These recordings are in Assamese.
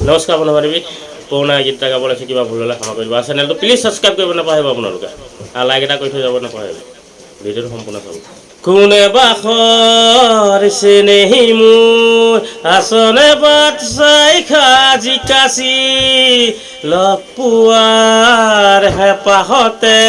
নমস্কাৰ বন্ধু-বান্ধৱী, পুৰণা গীত এটা গাবলৈ শিকিবা ভুল হ'লে ক্ষমা কৰিব। চেনেলটো প্লিজ ছাবস্ক্ৰাইব কৰিব নাপাহৰিব আপোনালোকে, আৰু লাইক এটা কৰি থৈ যাব নাপাহৰিব। ভিডিঅ'টো সম্পূৰ্ণ চাব। কোনে বাখৰিছে নেহি মোৰ আচনে বাট চাই খাজি কাচি লগ পোৱাৰ হেঁপাহতে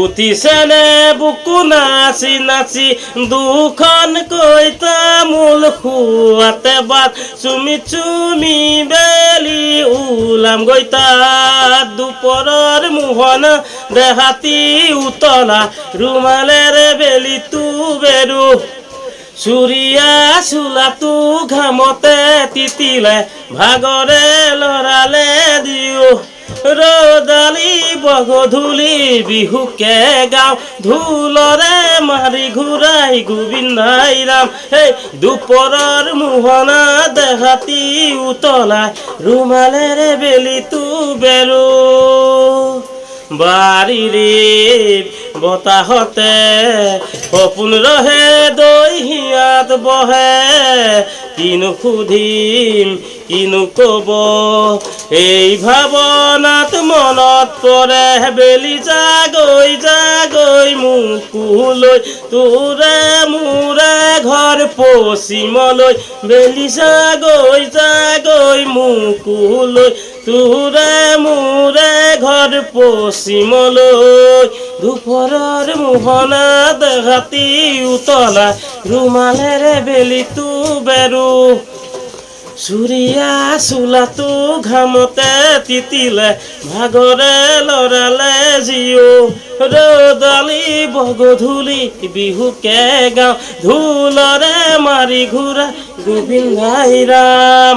উঠিছেনে বুকু নাচি নাচি দুখনকৈ তামোল খোৱাতে বাট চুমি চুমি বেলি ওলাম গৈ তাত দুপৰৰ মোহনা দেহাতী উতলা ৰুমালেৰে বেলিটো বেৰো চুৰিয়া চোলাটো ঘামতে তিতিলে ভাগৰে লৰালে দিওঁ ৰদালি বগধূলি বিহুকে গাওঁ ঢোলৰে মাৰি ঘূৰাই গোবিন্দাই ৰাম সেই দুপৰৰ মোহনা দেহাতী উতলাই ৰুমালেৰে বেলিটো বেৰো বাৰীৰে বতাহতে সপোন ৰহে দৈ হিয়াত বহে কিনো সুধিম কিনো কব এই ভাৱনাত মনত পৰে বেলি জাগৈ জাগৈ মুকুলৈ তোৰে মোৰে ঘৰ পশ্চিমলৈ বেলি জাগৈ জাগৈ মুকুলৈ তোৰে মোৰে ঘৰ পশ্চিমলৈ দুপৰৰ মোহনা দেহাতী উতলা ৰুমালেৰে বেলিটো বেৰো চুৰিয়া চোলাটো ঘামতে তিতিলে ভাগৰে লৰালে জিও ৰদালি বগধূলি বিহুকে গাওঁ ঢোলৰে মাৰি ঘূৰা গোবিন্দাই ৰাম।